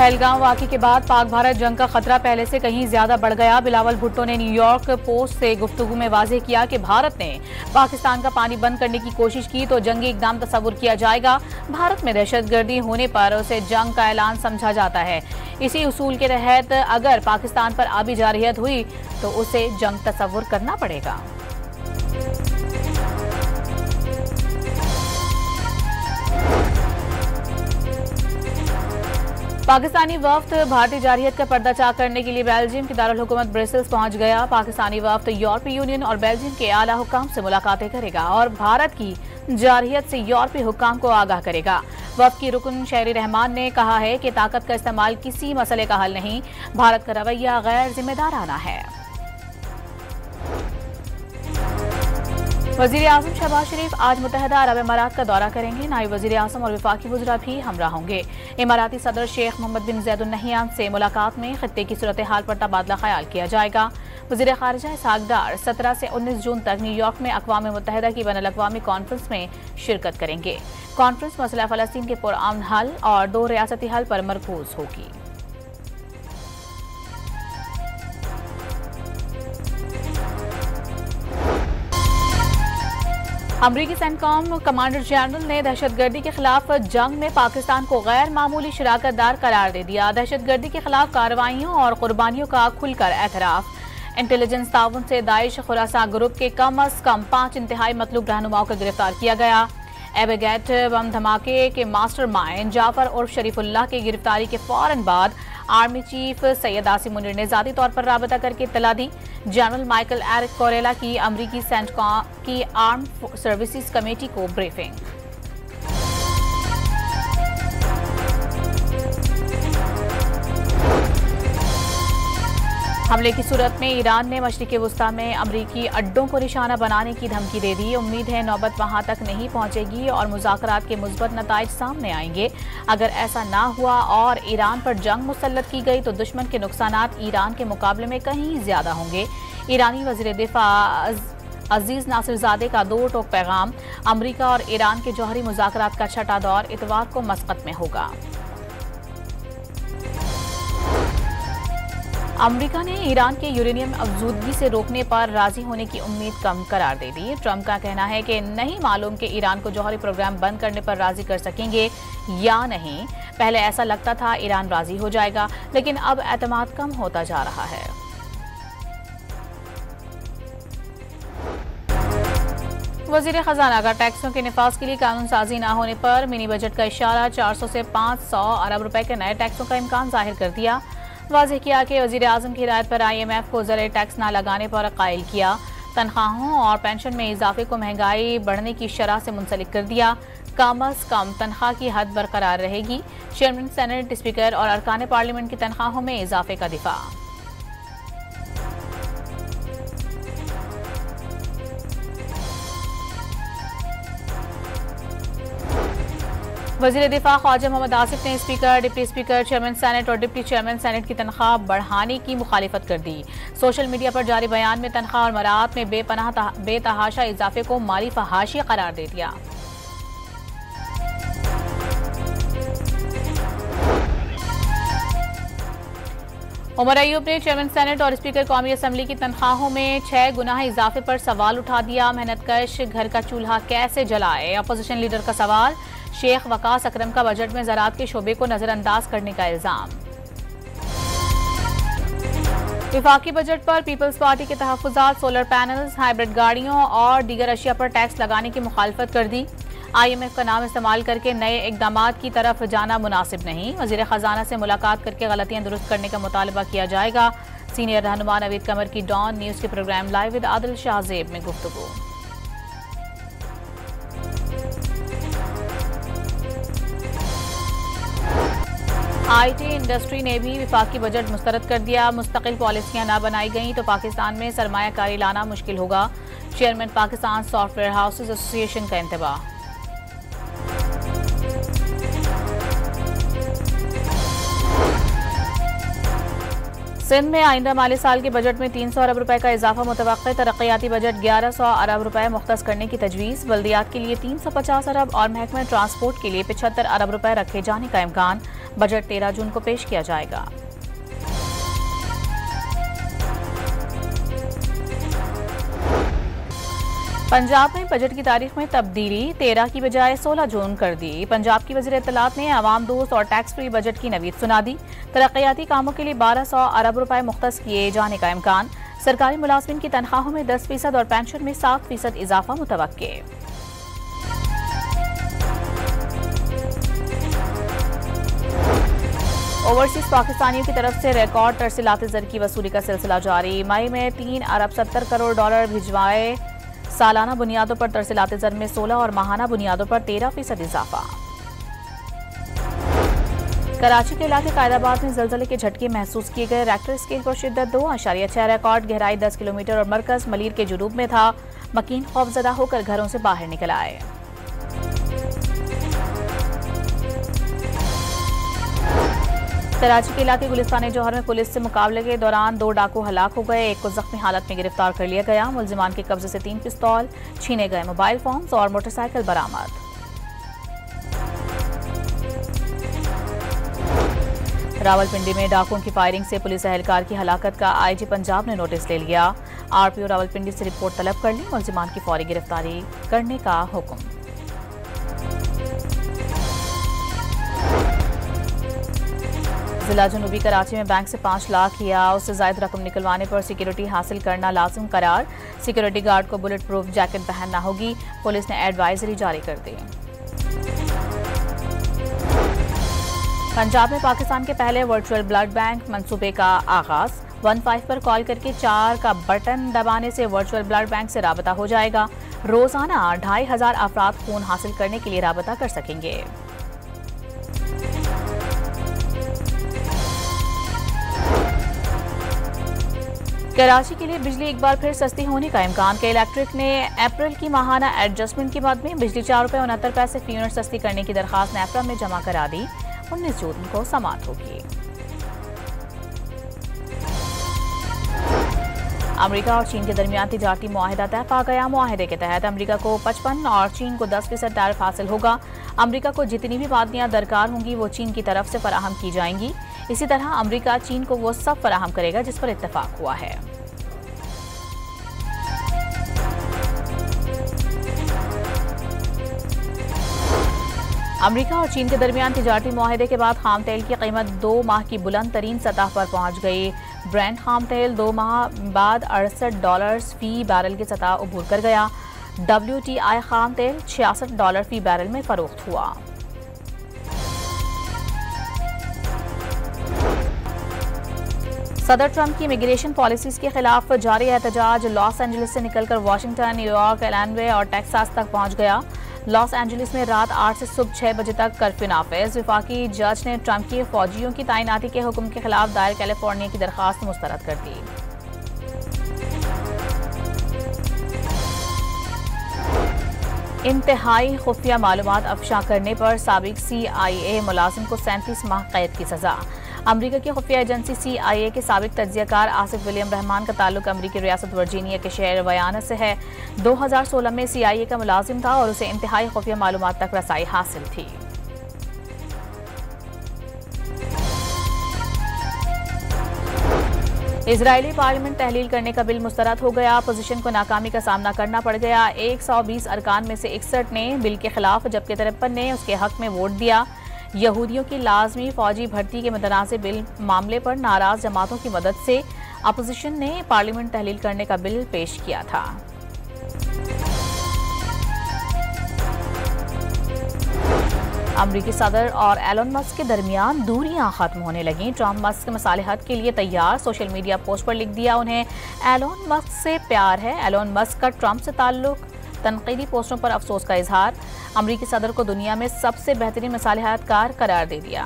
पहलगाम वाक़े के बाद पाक भारत जंग का खतरा पहले से कहीं ज्यादा बढ़ गया। बिलावल भुट्टो ने न्यूयॉर्क पोस्ट से गुफ्तगू में वाज़ेह किया कि भारत ने पाकिस्तान का पानी बंद करने की कोशिश की तो जंगी इक़दाम तस्वुर किया जाएगा। भारत में दहशतगर्दी होने पर उसे जंग का ऐलान समझा जाता है। इसी उसूल के तहत अगर पाकिस्तान पर आबी जारहियत हुई तो उसे जंग तस्वुर करना पड़ेगा। पाकिस्तानी वफ्द भारतीय जारहियत का पर्दाचार करने के लिए बेल्जियम की दारुल हुकूमत ब्रसेल्स पहुंच गया। पाकिस्तानी वफ्द यूरोपीय यूनियन और बेल्जियम के आला हुक्काम से मुलाकातें करेगा और भारत की जारहियत से यूरोपीय हुक्काम को आगाह करेगा। वफ्द की रुकन शहरी रहमान ने कहा है कि ताकत का इस्तेमाल किसी मसले का हल नहीं, भारत का रवैया गैर जिम्मेदाराना है। वज़ीर आज़म शहबाज शरीफ आज मुत्तहदा अरब अमारात का दौरा करेंगे। नायब वज़ीर आज़म और वफाकी वज़रा भी हमरा होंगे। इमाराती सदर शेख मोहम्मद बिन ज़ैद अल नहयान से मुलाकात में खित्ते की सूरत हाल पर तबादला ख्याल किया जाएगा। वज़ीर ख़ारिजा इसहाक़ डार 17 से 19 जून तक न्यूयॉर्क में अक़वाम मुत्तहदा की बैनुल-अक़वामी कॉन्फ्रेंस में शिरकत करेंगे। कॉन्फ्रेंस मसला फ़लस्तीन के पुरअमन हल और 2 रियासती हल पर मरकूज़ होगी। अमरीकी सेंटकॉम कमांडर जनरल ने दहशतगर्दी के खिलाफ जंग में पाकिस्तान को गैर मामूली शराकत दार करार दे दिया। दहशतगर्दी के खिलाफ कार्रवाइयों और कुर्बानियों का खुलकर एतराफ। इंटेलिजेंस ताउन से दाइश खुरासा ग्रुप के कम अज कम 5 इंतहाई मतलूब रहनुमाओं को गिरफ्तार किया गया। एबेगेट बम धमाके के मास्टरमाइंड जाफर उर्फ शरीफुल्लाह की गिरफ्तारी के फौरन बाद आर्मी चीफ सैयद आसिम मुनीर ने ज़ाती तौर पर राबता करके इत्तला दी। जनरल माइकल एरिक कोरेला की अमरीकी सेंटकॉम की आर्म्ड सर्विसेज कमेटी को ब्रीफिंग। हमले की सूरत में ईरान ने मशरिक़ वुस्ता में अमरीकी अड्डों को निशाना बनाने की धमकी दे दी। उम्मीद है नौबत वहां तक नहीं पहुंचेगी और मुज़ाकरात के मुस्बत नताइज सामने आएंगे। अगर ऐसा ना हुआ और ईरान पर जंग मुसल्लत की गई तो दुश्मन के नुकसानात ईरान के मुकाबले में कहीं ज्यादा होंगे। ईरानी वज़ीर दिफा अजीज नासिरजादे का 2 टोक पैगाम। अमरीका और ईरान के जौहरी मुज़ाकरात का छठा दौर इतवार को मस्कत में होगा। अमरीका ने ईरान के यूरेनियम अफजूदगी से रोकने पर राजी होने की उम्मीद कम करार दे दी। ट्रंप का कहना है कि नहीं मालूम कि ईरान को जौहरी प्रोग्राम बंद करने पर राजी कर सकेंगे या नहीं। पहले ऐसा लगता था ईरान राजी हो जाएगा, लेकिन अब एतमाद कम होता जा रहा है। वज़ीर खजाना का टैक्सों के निफाज के लिए कानून साजी न होने पर मिनी बजट का इशारा। 400 से 500 अरब रुपए के नए टैक्सों का इम्कान जाहिर कर दिया। वाज़ेह किया कि वज़ीर आज़म की हिदायत पर IMF को ज़र टैक्स न लगाने पर कायल किया। तनख्वाहों और पेंशन में इजाफे को महंगाई बढ़ने की शरह से मुंसलिक कर दिया। कम अज कम तनख्वाह की हद बरकरार रहेगी। चेयरमैन सेनेट, स्पीकर और अरकान पार्लियामेंट की तनख्वाहों में इजाफे का दिफा। वज़ीर दिफा ख्वाजा मोहम्मद आसिफ ने speaker, deputy speaker, chairman senate और डिप्टी चेयरमैन सेनेट की तनख्वाह बढ़ाने की मुखालिफत कर दी। सोशल मीडिया पर जारी बयान में तनख्वाह और मराहत में बेतहाशा इजाफे को माली फहाशी करार दे दिया। उमर अयूब ने चेयरमैन सेनेट और स्पीकर कौमी असम्बली की तनख्वाहों में 6 गुना इजाफे पर सवाल उठा दिया। मेहनतकश घर का चूल्हा कैसे जलाए, अपोजिशन लीडर का सवाल। शेख वकास अकरम का बजट में ज़राअत के शोबे को नजरअंदाज करने का इल्जाम। विफाकी बजट पर पीपल्स पार्टी के तहफ़्फ़ुज़ात, सोलर पैनल्स, हाइब्रिड गाड़ियों और दीगर अशिया पर टैक्स लगाने की मुखालफत कर दी। IMF का नाम इस्तेमाल करके नए इक़दामात की तरफ जाना मुनासिब नहीं। वज़ीर ख़जाना से मुलाकात करके गलतियाँ दुरुस्त करने का मुतालबा किया जाएगा। सीनियर रहनुमा नवीद कमर की डॉन न्यूज़ के programme live with Adil Shahzeb में गुफ्तगू। IT इंडस्ट्री ने भी विफाकी बजट मुस्तरद कर दिया। मुस्तकिल पॉलिसियां न बनाई गईं तो पाकिस्तान में सरमायाकारी लाना मुश्किल होगा। Chairman Pakistan software houses association का इंतबाह। सिंध में आइंदा माली साल के बजट में 300 अरब रुपए का इजाफा मुतवक्किल। तरक्याती बजट 1100 अरब रुपए मुख्तस करने की तजवीज़। बल्दियात के लिए 350 अरब और महकमा ट्रांसपोर्ट के लिए 75 अरब रुपए रखे जाने का इम्कान। बजट 13 जून को पेश किया जाएगा। पंजाब में बजट की तारीख में तब्दीली 13 की बजाय 16 जून कर दी। पंजाब की वज़ीर इत्तलात ने आवाम दोस्त और टैक्स फ्री बजट की नवीद सुना दी। तरक्याती कामों के लिए 1200 अरब रुपए मुख्तस किए जाने का इम्कान। सरकारी मुलाजमिन की तनख्वाहों में 10% और पेंशन में 7% इजाफा मुतवक्के। ओवरसीज पाकिस्तानियों की तरफ से रिकॉर्ड तरसीलात ज़र की वसूली का सिलसिला जारी। मई में 3 अरब 70 करोड़ डॉलर भिजवाए। सालाना बुनियादों पर तरसीलात ज़र में 16 और माहाना बुनियादों पर 13% इजाफा। कराची के इलाके कायदाबाद में ज़लज़ले के झटके महसूस किए गए। रेक्टर स्केल पर शिद्दत 2.6 रिकॉर्ड, गहराई 10 किलोमीटर और मरकज मलीर के जुनूब में था। मकीन खौफजदा होकर घरों से बाहर निकल आए। कराची के इलाके गुलिस्तान जौहर में पुलिस से मुकाबले के दौरान 2 डाकू हलाक हो गए। एक को जख्मी हालत में गिरफ्तार कर लिया गया। मुलजिमान के कब्जे से 3 पिस्तौल, छीने गए मोबाइल फोन्स और मोटरसाइकिल बरामद। रावलपिंडी में डाकुओं की फायरिंग से पुलिस एहलकार की हलाकत का आईजी पंजाब ने नोटिस ले लिया। आरपीओ रावलपिंडी से रिपोर्ट तलब कर ली। मुलजिमान की फौरी गिरफ्तारी करने का हुक्म। जिला जनूबी कराची में बैंक से 5 लाख या उससे ज्यादा रकम निकलवाने पर सिक्योरिटी हासिल करना लाजिम करार। सिक्योरिटी गार्ड को बुलेट प्रूफ जैकेट पहनना होगी। पुलिस ने एडवाइजरी जारी कर दी। पंजाब में पाकिस्तान के पहले वर्चुअल ब्लड बैंक मंसूबे का आगाज। 15 पर कॉल करके 4 का बटन दबाने से वर्चुअल ब्लड बैंक से राबता हो जाएगा। रोजाना 2500 अफराद खून हासिल करने के लिए राबता कर सकेंगे। कराची के लिए बिजली एक बार फिर सस्ती होने का इम्कान। के इलेक्ट्रिक ने अप्रैल की माहाना एडजस्टमेंट के बाद में बिजली 4 रुपये 69 पैसे फी यूनिट सस्ती करने की दरखास्त नेफ्रा में जमा करा दी। 19 जून को समाप्त होगी। अमेरिका और चीन के दरमियान तिजारती मुआहिदा तय पा गया। मुआहिदे के तहत अमेरिका को 55 और चीन को 10% टैरिफ हासिल होगा। अमेरिका को जितनी भी मादनियां दरकार होंगी वो चीन की तरफ से फराहम की जाएंगी। इसी तरह अमेरिका चीन को वो सब फराहम करेगा जिस पर इत्तेफाक हुआ है। अमेरिका और चीन के दरमियान तिजारती मुआहिदे के बाद खाम तेल की कीमत 2 माह की बुलंद तरीन सतह पर पहुंच गई। ब्रेंट खाम तेल 2 माह बाद $68 फी बैरल की सतह उबूर कर गया। WTI खाम तेल $66 फी बैरल में फरोख्त हुआ। सदर ट्रंप की इमिग्रेशन पॉलिसीज के खिलाफ जारी एहतजाज लॉस एंजलिस से निकलकर वाशिंगटन, न्यूयॉर्क, एलैनवे और टेक्सास तक पहुंच गया। लॉस एंजलिस में रात 8 से सुबह 6 बजे तक कर्फ्यू नाफिज। वफाकी जज ने ट्रंप की फौजियों की तैनाती के हुक्म के खिलाफ दायर कैलिफोर्निया की दरखास्त मुस्तरद कर दी। इंतहाई खुफिया मालूमात अफशा करने पर साबिक CIA मुलाजिम को 37 माह कैद की सजा। अमरीका की खुफिया एजेंसी CIA के साबिक तज्जियाकार आसिफ विलियम रहमान का ताल्लुक अमरीकी रियासत वर्जीनिया के शहर वयाना से है। 2016 में CIA का मुलाजिम था और उसे इंतहाई खुफिया मालूमात तक रसाई हासिल थी। इजरायली पार्लियामेंट तहलील करने का बिल मुस्तरद हो गया। अपोजिशन को नाकामी का सामना करना पड़ गया। 120 अरकान में से 61 ने बिल के खिलाफ जबकि 53 ने उसके हक में वोट दिया। यहूदियों की लाजमी फौजी भर्ती के मुतनाज़ बिल मामले पर नाराज जमातों की मदद से अपोजिशन ने पार्लियामेंट तहलील करने का बिल पेश किया था। अमरीकी सदर और एलोन मस्क के दरमियान दूरियां खत्म होने लगीं। ट्रंप मस्क मसालिहत के लिए तैयार। सोशल मीडिया पोस्ट पर लिख दिया उन्हें एलोन मस्क से प्यार है। एलोन मस्क का ट्रंप से ताल्लुक। तनकीदी पोस्टों पर अफसोस का इजहार। अमरीकी सदर को दुनिया में सबसे बेहतरीन मसालिहतकार करार दे दिया।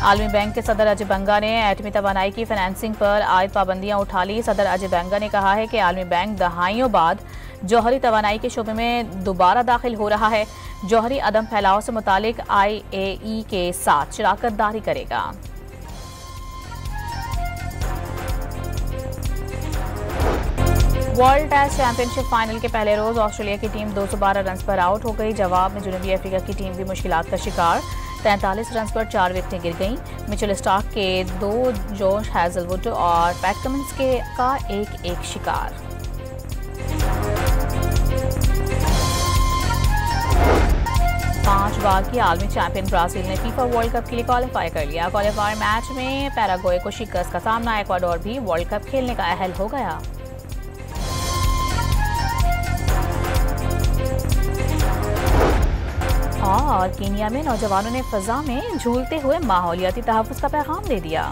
आलमी बैंक के सदर अजय बंगा ने एटमी तवानाई की फाइनेंसिंग पर आयद पाबंदियां उठा ली। सदर अजय बंगा ने कहा है कि आलमी बैंक दहाइयों बाद जौहरी तवानाई के शोबे में दोबारा दाखिल हो रहा है। जौहरी अदम फैलाव से मुतालिक IAE के साथ शराकत दारी करेगा। वर्ल्ड टेस्ट चैंपियनशिप फाइनल के पहले रोज ऑस्ट्रेलिया की टीम 212 रन पर आउट हो गई। जवाब में जनूबी अफ्रीका की टीम भी मुश्किलात का शिकार। 43 रन पर 4 विकेटें गिर गईं। मिचेल स्टार्क के 2, जोश हैजलवुड और पैट कमिंस का एक शिकार। पांच बार की आलमी चैंपियन ब्राजील ने फीफा वर्ल्ड कप के लिए क्वालिफाई कर लिया। क्वालिफायर मैच में पैराग्वे को शिकस्त का सामना। इक्वाडोर भी वर्ल्ड कप खेलने का अहल हो गया। और कीनिया में नौजवानों ने फजा में झूलते हुए माहौलियाती तहफ्फुज़ का पैगाम दे दिया।